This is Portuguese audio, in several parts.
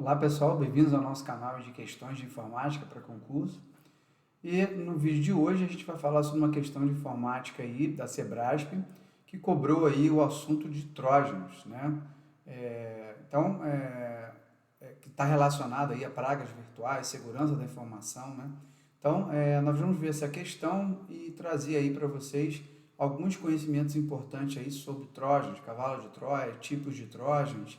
Olá pessoal, bem-vindos ao nosso canal de questões de informática para concurso. E no vídeo de hoje a gente vai falar sobre uma questão de informática aí da Sebrasp que cobrou aí o assunto de trójanos, né? Que está relacionado aí a pragas virtuais, segurança da informação, né? Nós vamos ver essa questão e trazer aí para vocês alguns conhecimentos importantes aí sobre trójanos, cavalo de Troia, tipos de trójanos.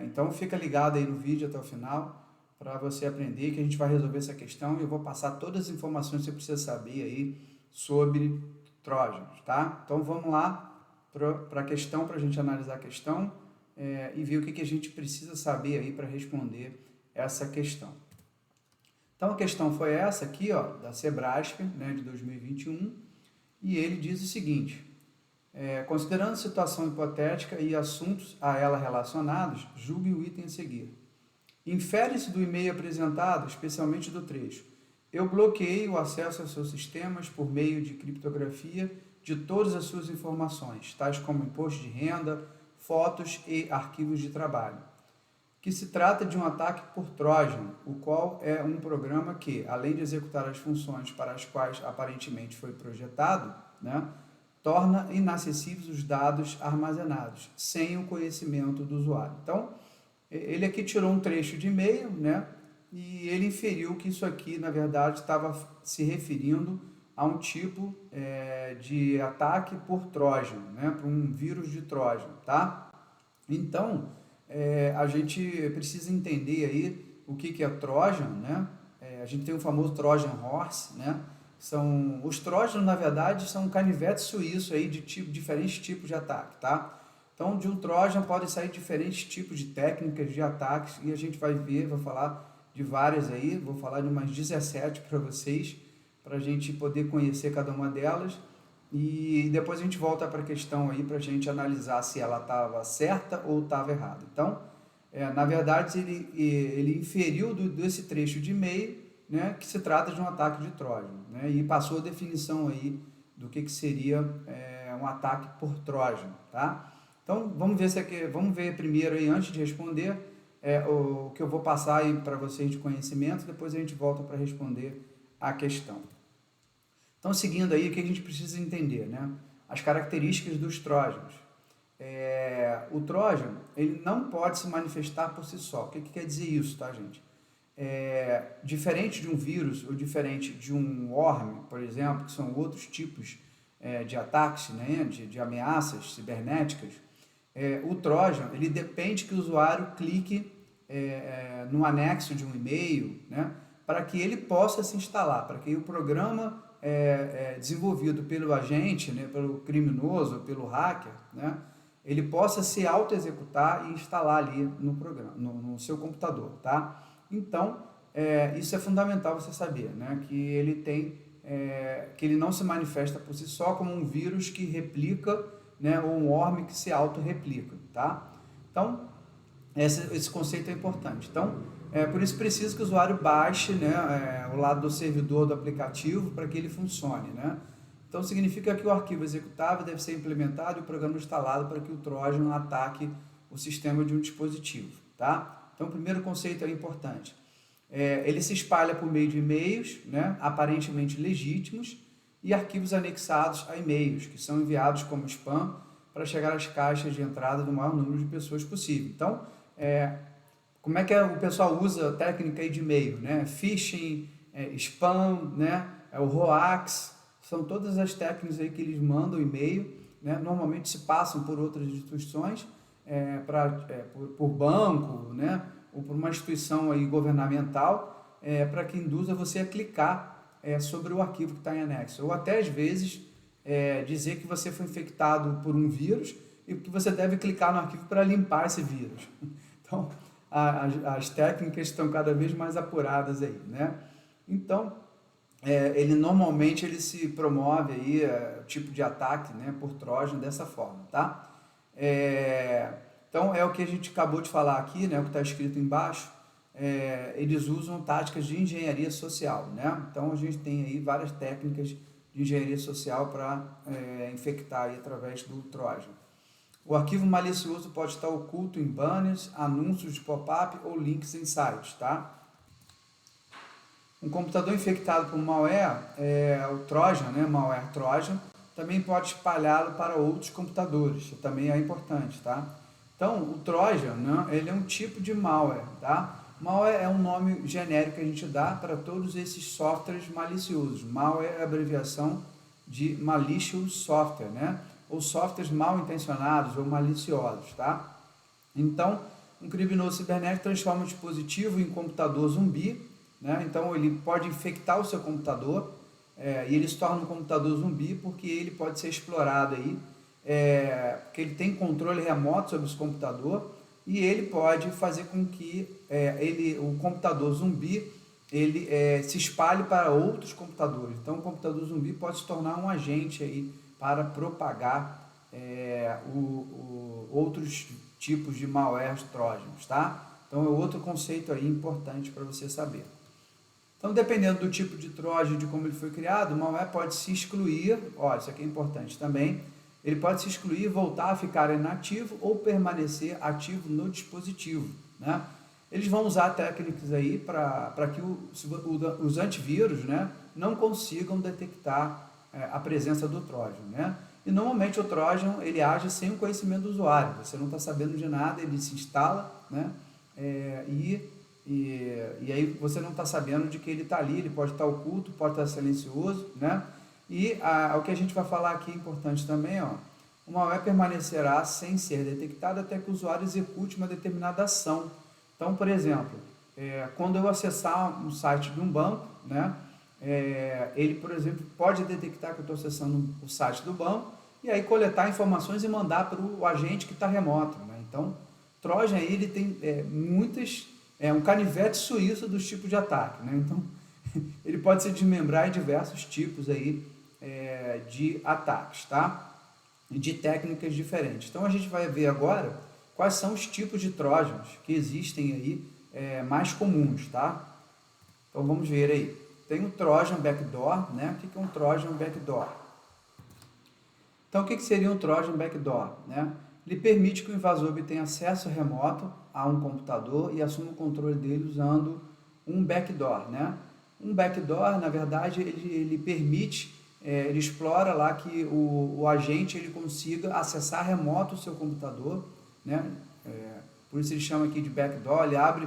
Então fica ligado aí no vídeo até o final para você aprender que a gente vai resolver essa questão e eu vou passar todas as informações que você precisa saber aí sobre trójanos, tá? Então vamos lá para a questão, para a gente analisar a questão e ver o que a gente precisa saber aí para responder essa questão. Então a questão foi essa aqui, ó, da Sebrasp, né, de 2021, e ele diz o seguinte: considerando a situação hipotética e assuntos a ela relacionados, julgue o item a seguir. Infere-se do e-mail apresentado, especialmente do trecho: eu bloqueei o acesso aos seus sistemas por meio de criptografia de todas as suas informações, tais como imposto de renda, fotos e arquivos de trabalho. Que se trata de um ataque por Trojan, o qual é um programa que, além de executar as funções para as quais aparentemente foi projetado, né, torna inacessíveis os dados armazenados, sem o conhecimento do usuário. Então, ele aqui tirou um trecho de e-mail, né, e ele inferiu que isso aqui, na verdade, estava se referindo a um tipo de ataque por Trojan, né, por um vírus de Trojan, tá? Então, a gente precisa entender aí o que é Trojan, né? A gente tem o famoso Trojan Horse, né? Os Trojans, na verdade, são canivetes suíços aí de diferentes tipos de ataque, tá? Então, de um Trojan podem sair diferentes tipos de técnicas de ataques e a gente vai falar de várias aí, vou falar de umas 17 para vocês, para a gente poder conhecer cada uma delas. E depois a gente volta para a questão aí para a gente analisar se ela estava certa ou estava errada. Então, na verdade, ele inferiu desse trecho de e-mail, né, que se trata de um ataque de Trojan, né, e passou a definição aí do que seria um ataque por Trojan, tá? Então, vamos ver primeiro aí, antes de responder, o que eu vou passar aí para vocês de conhecimento, depois a gente volta para responder a questão. Então, seguindo aí, o que a gente precisa entender, né? As características dos trójanos. O Trojan, ele não pode se manifestar por si só. O que quer dizer isso, tá, gente? Diferente de um vírus ou diferente de um worm, por exemplo, que são outros tipos de ataques, né, de ameaças cibernéticas, o Trojan, ele depende que o usuário clique no anexo de um e-mail, né, para que ele possa se instalar, para que o programa desenvolvido pelo agente, né, pelo criminoso, pelo hacker, né, ele possa se auto-executar e instalar ali no programa, no seu computador, tá? Então, isso é fundamental você saber, né, que ele não se manifesta por si só como um vírus que replica, né, ou um worm que se auto-replica, tá? Então, esse conceito é importante. Então, por isso precisa que o usuário baixe, né, o lado do servidor do aplicativo para que ele funcione, né? Então, significa que o arquivo executável deve ser implementado e o programa instalado para que o Trojan ataque o sistema de um dispositivo, tá? Então, o primeiro conceito é importante. Ele se espalha por meio de e-mails, né, aparentemente legítimos, e arquivos anexados a e-mails, que são enviados como spam para chegar às caixas de entrada do maior número de pessoas possível. Então, como é que o pessoal usa a técnica aí de e-mail, né? Phishing, spam, né? O hoax, são todas as técnicas aí que eles mandam e-mail, né? Normalmente se passam por outras instituições, por banco, né? Ou por uma instituição aí governamental, para que induza você a clicar sobre o arquivo que está em anexo. Ou até às vezes dizer que você foi infectado por um vírus e que você deve clicar no arquivo para limpar esse vírus. Então, as técnicas estão cada vez mais apuradas aí, né? Então, normalmente ele se promove aí, tipo de ataque, né, por Trojan dessa forma, tá? Então, é o que a gente acabou de falar aqui, né, o que está escrito embaixo, eles usam táticas de engenharia social, né? Então, a gente tem aí várias técnicas de engenharia social para infectar aí através do Trojan. O arquivo malicioso pode estar oculto em banners, anúncios de pop-up ou links em sites, tá? Um computador infectado por malware, o Trojan, né, malware Trojan, também pode espalhá-lo para outros computadores, isso também é importante, tá? Então, o Trojan, né, ele é um tipo de malware, tá? Malware é um nome genérico que a gente dá para todos esses softwares maliciosos. Malware é a abreviação de malicious software, né? Ou softwares mal intencionados ou maliciosos, tá? Então, um criminoso cibernético transforma o dispositivo em computador zumbi, né? Então, ele pode infectar o seu computador e ele se torna um computador zumbi porque ele pode ser explorado aí, porque ele tem controle remoto sobre esse computador e ele pode fazer com que o computador zumbi se espalhe para outros computadores. Então, o computador zumbi pode se tornar um agente aí para propagar outros tipos de malwares trójanos, tá? Então, é outro conceito aí importante para você saber. Então, dependendo do tipo de Trojan e de como ele foi criado, o malware pode se excluir, olha, isso aqui é importante também, ele pode se excluir, voltar a ficar inativo ou permanecer ativo no dispositivo, né? Eles vão usar técnicas aí para que os antivírus, né, não consigam detectar a presença do Trojan, né? E normalmente o Trojan ele age sem o conhecimento do usuário, você não está sabendo de nada, ele se instala, né? E aí você não está sabendo de que ele está ali, ele pode estar oculto, pode estar silencioso, né? E o que a gente vai falar aqui é importante também, ó, o malware permanecerá sem ser detectado até que o usuário execute uma determinada ação. Então, por exemplo, quando eu acessar um site de um banco, né, ele, por exemplo, pode detectar que eu estou acessando o site do banco e aí coletar informações e mandar para o agente que está remoto, né? Então, Trojan aí, ele tem um canivete suíço dos tipos de ataque, né? Então, ele pode se desmembrar em diversos tipos aí, de ataques, tá? E de técnicas diferentes. Então, a gente vai ver agora quais são os tipos de Trojans que existem aí, mais comuns, tá? Então, vamos ver aí. Tem o Trojan Backdoor, né? O que é um Trojan Backdoor? Então, o que seria um Trojan Backdoor, né? Ele permite que o invasor obtenha acesso remoto a um computador e assuma o controle dele usando um backdoor, né? Um backdoor, na verdade, ele permite, ele explora lá que o agente ele consiga acessar remoto o seu computador, né? Por isso ele chama aqui de backdoor, ele abre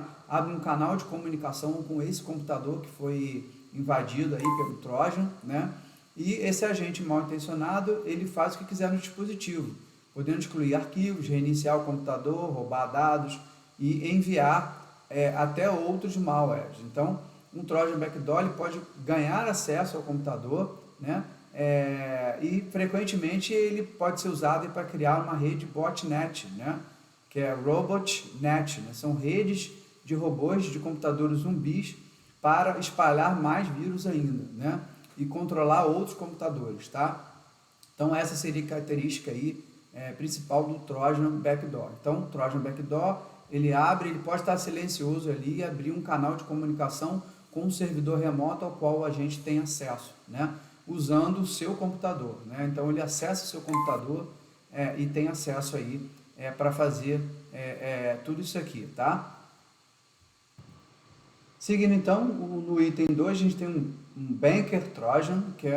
um canal de comunicação com esse computador que foi invadido aí pelo Trojan, né? E esse agente mal intencionado, ele faz o que quiser no dispositivo, podendo excluir arquivos, reiniciar o computador, roubar dados e enviar até outros malwares. Então, um Trojan Backdoor ele pode ganhar acesso ao computador, né? E frequentemente ele pode ser usado para criar uma rede botnet, né? Que é robotnet, né? São redes de robôs de computadores zumbis para espalhar mais vírus ainda, né? E controlar outros computadores, tá? Então essa seria a característica aí principal do Trojan Backdoor. Então, o Trojan Backdoor, ele pode estar silencioso ali e abrir um canal de comunicação com um servidor remoto ao qual a gente tem acesso, né? Usando o seu computador, né? Então, ele acessa o seu computador e tem acesso aí para fazer tudo isso aqui, tá? Seguindo então, no item 2, a gente tem um Banker Trojan, que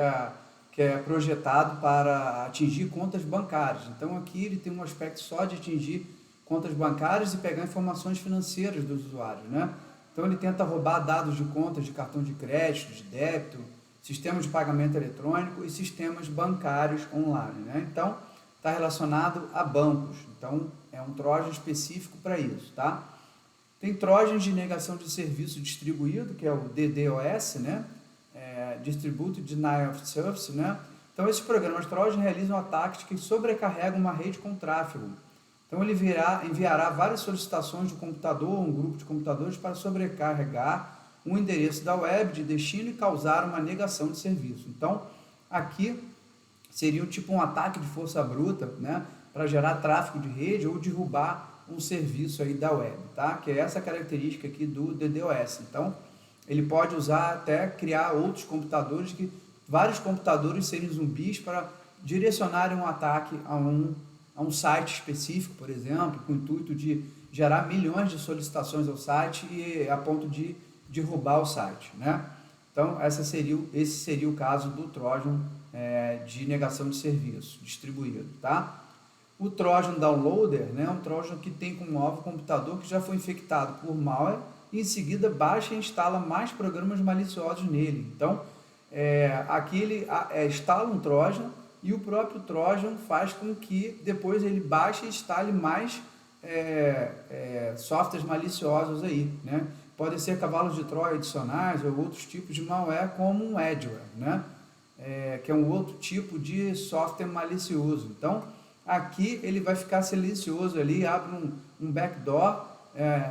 é projetado para atingir contas bancárias. Então aqui ele tem um aspecto só de atingir contas bancárias e pegar informações financeiras dos usuários, né? Então ele tenta roubar dados de contas de cartão de crédito, de débito, sistemas de pagamento eletrônico e sistemas bancários online, né? Então está relacionado a bancos. Então é um Trojan específico para isso, tá? Tem Trojans de negação de serviço distribuído, que é o DDoS, né? Distributed Denial of Service, né? Então, esses programas Trojan realizam ataques que sobrecarregam uma rede com tráfego. Então, ele enviará várias solicitações de computador ou um grupo de computadores para sobrecarregar um endereço da web de destino e causar uma negação de serviço. Então, aqui seria tipo um ataque de força bruta, né? Para gerar tráfego de rede ou derrubar um serviço aí da web, tá? Que é essa característica aqui do DDoS. Então, ele pode usar até criar outros computadores, vários computadores serem zumbis para direcionarem um ataque a um a um site específico, por exemplo, com o intuito de gerar milhões de solicitações ao site e a ponto de derrubar o site, né? Então, esse seria o caso do Trojan de negação de serviço distribuído, tá? O Trojan Downloader, né, é um Trojan que tem como alvo o computador que já foi infectado por malware e em seguida baixa e instala mais programas maliciosos nele. Então, aqui ele instala um Trojan e o próprio Trojan faz com que depois ele baixe e instale mais softwares maliciosos aí, né? Podem ser cavalos de Troia adicionais ou outros tipos de malware, como um adware, né? Que é um outro tipo de software malicioso. Então, aqui ele vai ficar silencioso ali, abre um backdoor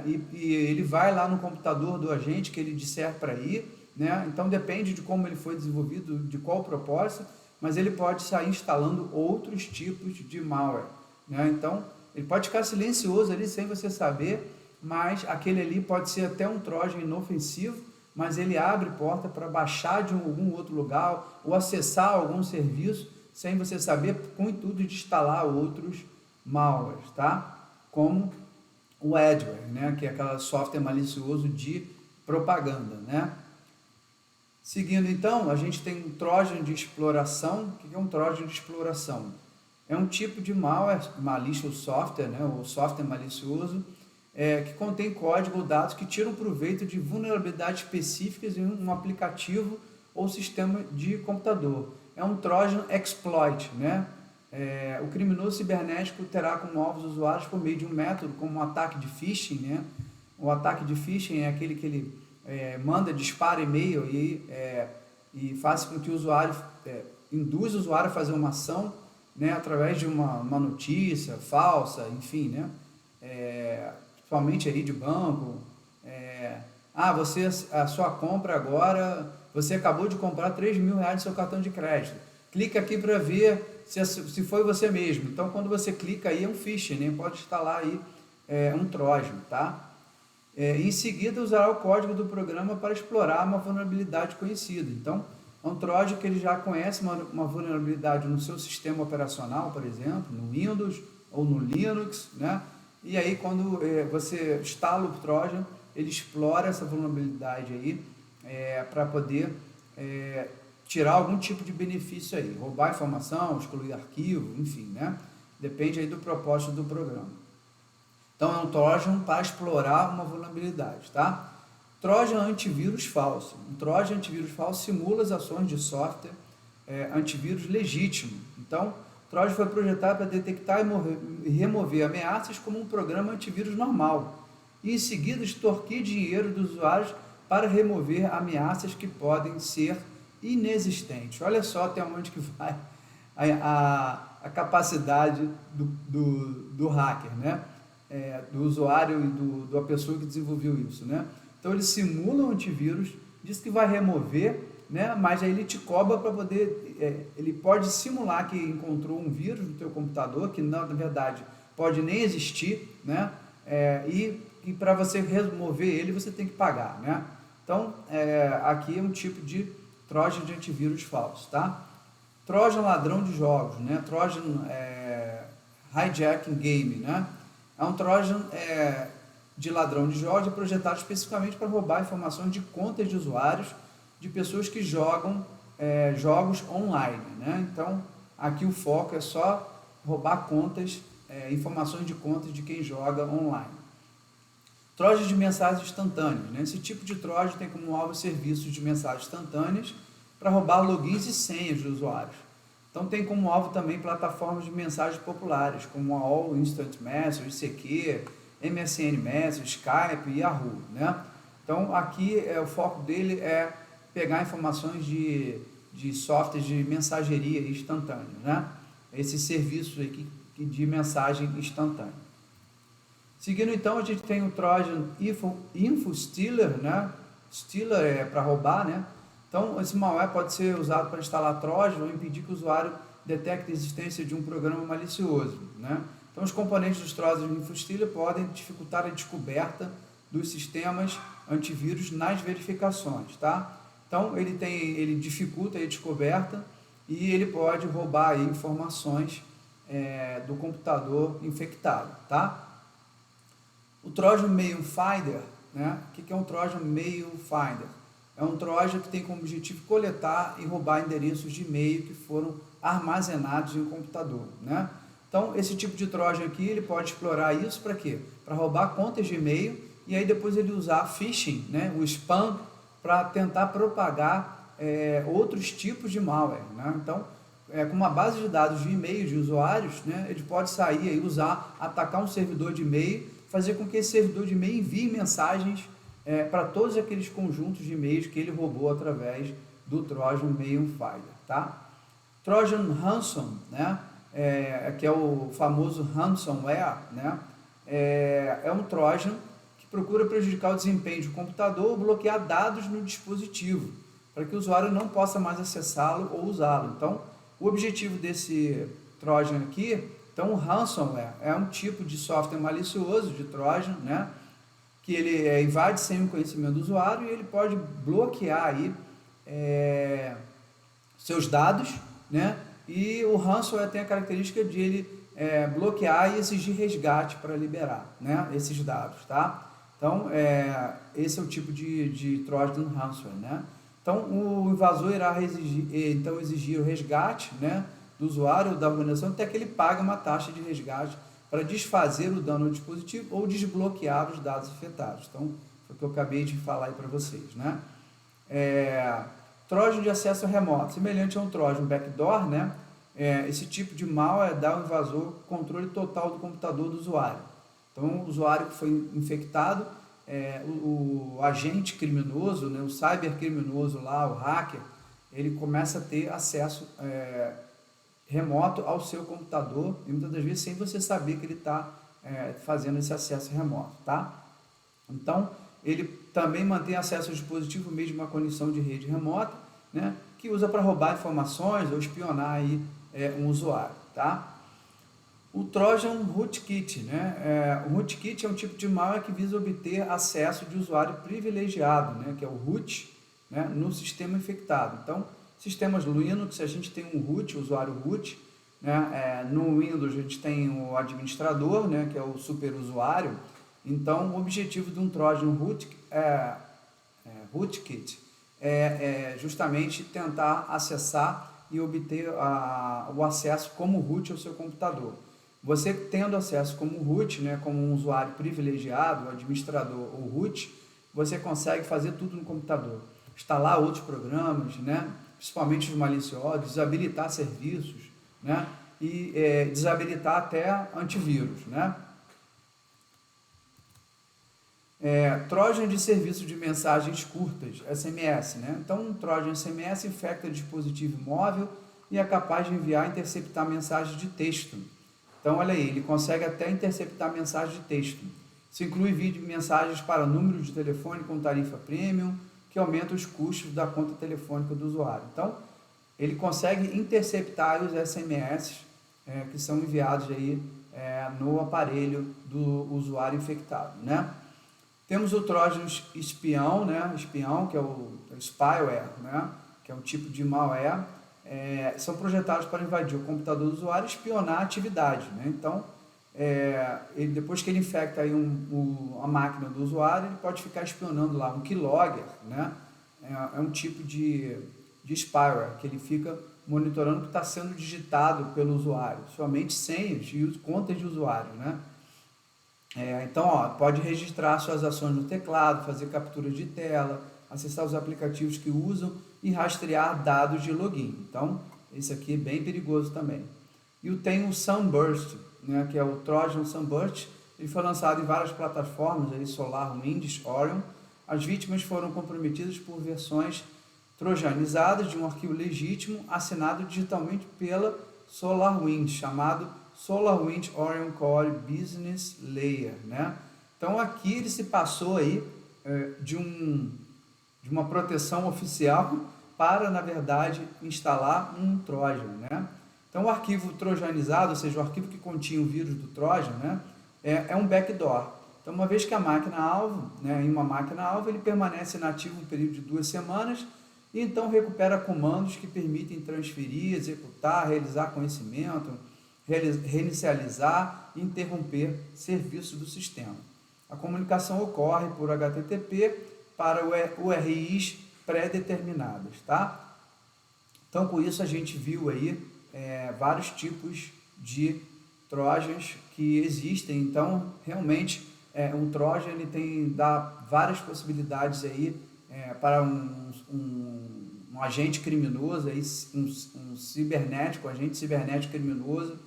e ele vai lá no computador do agente que ele disser para ir, né? Então, depende de como ele foi desenvolvido, de qual propósito, mas ele pode sair instalando outros tipos de malware, né? Então, ele pode ficar silencioso ali sem você saber, mas aquele ali pode ser até um Trojan inofensivo, mas ele abre porta para baixar de algum outro lugar ou acessar algum serviço sem você saber, com o intuito de instalar outros malwares, tá? Como o adware, né? Que é aquele software malicioso de propaganda, né? Seguindo então, a gente tem um Trojan de exploração. O que é um Trojan de exploração? É um tipo de malware, malicious software, né? Ou software malicioso, que contém código ou dados que tiram proveito de vulnerabilidades específicas em um aplicativo ou sistema de computador. É um Trojan exploit, né? O criminoso cibernético terá como alvos usuários por meio de um método como um ataque de phishing, né? O ataque de phishing é aquele que ele dispara e-mail e faz com que o usuário, induz o usuário a fazer uma ação, né? Através de uma notícia falsa, enfim, né? Principalmente aí de banco, a sua compra agora, você acabou de comprar 3 mil reais no seu cartão de crédito, clica aqui para ver se foi você mesmo. Então, quando você clica aí, é um phishing, né? Pode instalar aí um Trojan, tá? Em seguida, usará o código do programa para explorar uma vulnerabilidade conhecida. Então, é um Trojan que ele já conhece uma vulnerabilidade no seu sistema operacional, por exemplo, no Windows ou no Linux, né? E aí, quando você instala o Trojan, ele explora essa vulnerabilidade aí para poder tirar algum tipo de benefício aí, roubar informação, excluir arquivo, enfim, né? Depende aí do propósito do programa. Então, é um Trojan para explorar uma vulnerabilidade, tá? Trojan antivírus falso. Um Trojan antivírus falso simula as ações de software antivírus legítimo. Então, Trojan foi projetado para detectar e remover ameaças como um programa antivírus normal e, em seguida, extorquir dinheiro dos usuários para remover ameaças que podem ser inexistentes. Olha só até onde que vai a capacidade do hacker, né? Do usuário e da pessoa que desenvolveu isso, né? Então, ele simula um antivírus, diz que vai remover, né? Mas aí ele te cobra para poder, ele pode simular que encontrou um vírus no teu computador, que na verdade pode nem existir, né? E para você remover ele, você tem que pagar, né? Então, aqui é um tipo de Trojan de antivírus falso, tá? Trojan ladrão de jogos, né? Trojan hijacking game, né? É um Trojan de ladrão de jogos projetado especificamente para roubar informações de contas de usuários de pessoas que jogam jogos online, né? Então, aqui o foco é só roubar contas, informações de contas de quem joga online. Trojan de mensagens instantâneas, né? Esse tipo de Trojan tem como alvo serviços de mensagens instantâneas para roubar logins e senhas de usuários. Então, tem como alvo também plataformas de mensagens populares, como a All Instant Message, ICQ, MSN Message, Skype e Yahoo, né? Então, aqui o foco dele é pegar informações de softwares de mensageria instantânea, né? Esses serviços aqui de mensagem instantânea. Seguindo, então, a gente tem o Trojan InfoStealer, né? Stealer é para roubar, né? Então, esse malware pode ser usado para instalar Trojan ou impedir que o usuário detecte a existência de um programa malicioso, né? Então, os componentes dos Trojan InfoStealer podem dificultar a descoberta dos sistemas antivírus nas verificações, tá? Então, ele dificulta a descoberta e ele pode roubar aí informações do computador infectado, tá? O Trojan Mail Finder, né? O que é um Trojan Mail Finder? É um Trojan que tem como objetivo coletar e roubar endereços de e-mail que foram armazenados em um computador, né? Então, esse tipo de Trojan aqui, ele pode explorar isso para quê? Para roubar contas de e-mail e aí depois ele usar phishing, né? O spam, para tentar propagar outros tipos de malware, né? Então, com uma base de dados de e-mail de usuários, né? Ele pode sair e usar, atacar um servidor de e-mail, fazer com que esse servidor de e-mail envie mensagens para todos aqueles conjuntos de e-mails que ele roubou através do Trojan Mail Finder, tá? Trojan Ransom, né? Que é o famoso ransomware, né? É um Trojan que procura prejudicar o desempenho do computador ou bloquear dados no dispositivo, para que o usuário não possa mais acessá-lo ou usá-lo. Então, o objetivo desse Trojan aqui, então o ransomware é um tipo de software malicioso de Trojan, né? Que ele invade sem o conhecimento do usuário e ele pode bloquear aí seus dados, né? E o ransomware tem a característica de ele bloquear e exigir resgate para liberar, né, esses dados, tá? Então, esse é o tipo de Trojan ransomware, né? Então, o invasor irá exigir o resgate, né, do usuário ou da organização até que ele pague uma taxa de resgate para desfazer o dano ao dispositivo ou desbloquear os dados afetados. Então, foi o que eu acabei de falar aí para vocês, né? Trojan de acesso remoto, semelhante a um Trojan backdoor, né? Esse tipo de malware dá ao invasor controle total do computador do usuário. Então, o usuário que foi infectado, o agente criminoso, né, o cybercriminoso lá, o hacker, ele começa a ter acesso remoto ao seu computador e muitas das vezes sem você saber que ele está fazendo esse acesso remoto, tá? Então, ele também mantém acesso ao dispositivo meio de uma conexão de rede remota, né, que usa para roubar informações ou espionar aí, um usuário, tá? O Trojan Rootkit, né? O Rootkit é um tipo de malware que visa obter acesso de usuário privilegiado, né, que é o root, né, no sistema infectado. Então, sistemas Linux, a gente tem um root, usuário root, né? No Windows a gente tem o administrador, né, que é o superusuário. Então, o objetivo de um Trojan Rootkit é justamente tentar acessar e obter o acesso como root ao seu computador. Você tendo acesso como root, né, como um usuário privilegiado, administrador ou root, você consegue fazer tudo no computador. Instalar outros programas, né, principalmente os maliciosos, desabilitar serviços, né, e desabilitar até antivírus, né. Trojan de serviço de mensagens curtas, SMS, né? Então, um Trojan SMS infecta dispositivo móvel e é capaz de enviar e interceptar mensagens de texto. Então, olha aí, ele consegue até interceptar mensagens de texto. Isso inclui vídeo mensagens para número de telefone com tarifa premium, que aumenta os custos da conta telefônica do usuário. Então, ele consegue interceptar os SMS que são enviados aí, no aparelho do usuário infectado, né? Temos o Trojan espião, né? Espião, que é o spyware, né? Que é um tipo de malware. São projetados para invadir o computador do usuário e espionar a atividade, né? Então, depois que ele infecta aí a máquina do usuário, ele pode ficar espionando lá um keylogger, né? É um tipo de spyware que ele fica monitorando o que está sendo digitado pelo usuário, somente senhas e contas de usuário, né? Então, pode registrar suas ações no teclado, fazer captura de tela, acessar os aplicativos que usam e rastrear dados de login. Então, esse aqui é bem perigoso também. E tem o Sunburst, né, que é o Trojan Sunburst. Ele foi lançado em várias plataformas, aí, SolarWinds, Orion. As vítimas foram comprometidas por versões trojanizadas de um arquivo legítimo assinado digitalmente pela SolarWinds, chamado SolarWinds Orion Core Business Layer, né? Então aqui ele se passou aí de uma proteção oficial para, na verdade, instalar um Trojan, né? Então o arquivo trojanizado, ou seja, o arquivo que continha o vírus do Trojan, né, é um backdoor. Então, uma vez que a máquina-alvo, né, em uma máquina-alvo, ele permanece inativo um período de 2 semanas e então recupera comandos que permitem transferir, executar, realizar conhecimento, reinicializar e interromper serviços do sistema. A comunicação ocorre por HTTP para URIs pré-determinadas, tá? Então, com isso, a gente viu aí vários tipos de trojans que existem. Então, realmente, um trojan ele dá várias possibilidades aí para um agente criminoso, aí, um agente cibernético criminoso,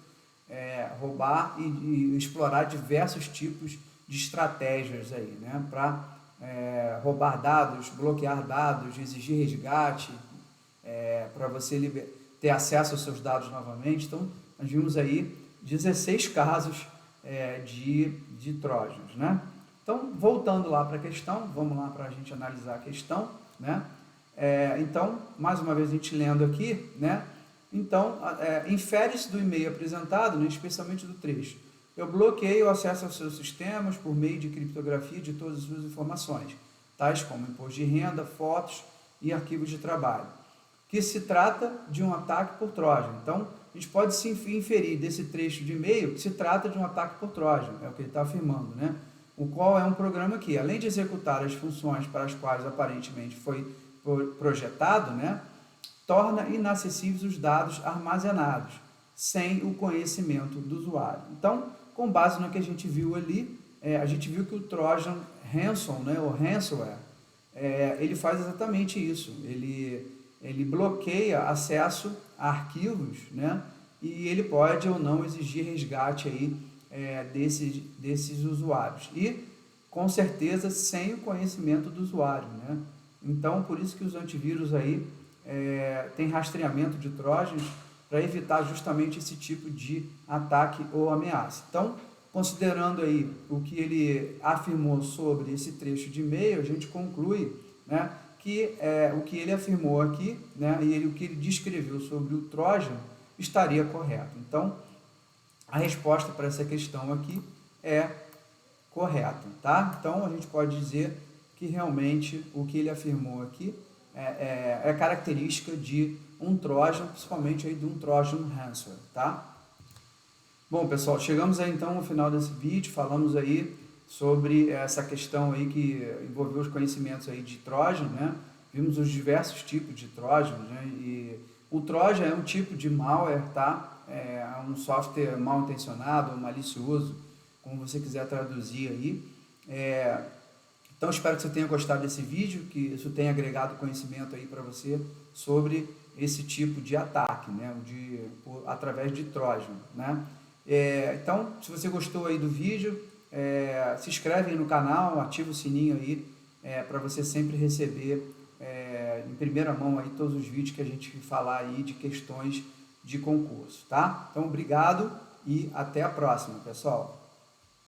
roubar e explorar diversos tipos de estratégias aí, né? Para roubar dados, bloquear dados, exigir resgate, para você ter acesso aos seus dados novamente. Então, nós vimos aí 16 casos de trojans, né? Então, voltando lá para a questão, vamos lá para a gente analisar a questão, né? Então, mais uma vez a gente lendo aqui, né? Então, infere-se do e-mail apresentado, né, especialmente do trecho: eu bloqueio o acesso aos seus sistemas por meio de criptografia de todas as suas informações, tais como imposto de renda, fotos e arquivos de trabalho, que se trata de um ataque por trojan. Então, a gente pode se inferir desse trecho de e-mail que se trata de um ataque por trojan, é o que ele está afirmando, né? O qual é um programa que, além de executar as funções para as quais aparentemente foi projetado, né, torna inacessíveis os dados armazenados, sem o conhecimento do usuário. Então, com base no que a gente viu ali, a gente viu que o Trojan ransom, né, o ransomware, ele faz exatamente isso. Ele bloqueia acesso a arquivos, né, e ele pode ou não exigir resgate aí, desses usuários. E, com certeza, sem o conhecimento do usuário, né? Então, por isso que os antivírus aí têm rastreamento de trojans para evitar justamente esse tipo de ataque ou ameaça. Então, considerando aí o que ele afirmou sobre esse trecho de e-mail, a gente conclui, né, que o que ele afirmou aqui, né, e o que ele descreveu sobre o Trojan estaria correto. Então, a resposta para essa questão aqui é correta, tá? Então, a gente pode dizer que realmente o que ele afirmou aqui é característica de um Trojan, principalmente aí de um Trojan ransomware, tá? Bom, pessoal, chegamos aí então ao final desse vídeo, falamos aí sobre essa questão aí que envolveu os conhecimentos aí de Trojan, né? Vimos os diversos tipos de Trojan, né? E o Trojan é um tipo de malware, tá? É um software mal intencionado ou malicioso, como você quiser traduzir aí. Então, espero que você tenha gostado desse vídeo, que isso tenha agregado conhecimento aí para você sobre esse tipo de ataque, né? Através de Trojan, né? Então, se você gostou aí do vídeo, se inscreve aí no canal, ativa o sininho aí, para você sempre receber em primeira mão aí todos os vídeos que a gente falar aí de questões de concurso, tá? Então, obrigado e até a próxima, pessoal.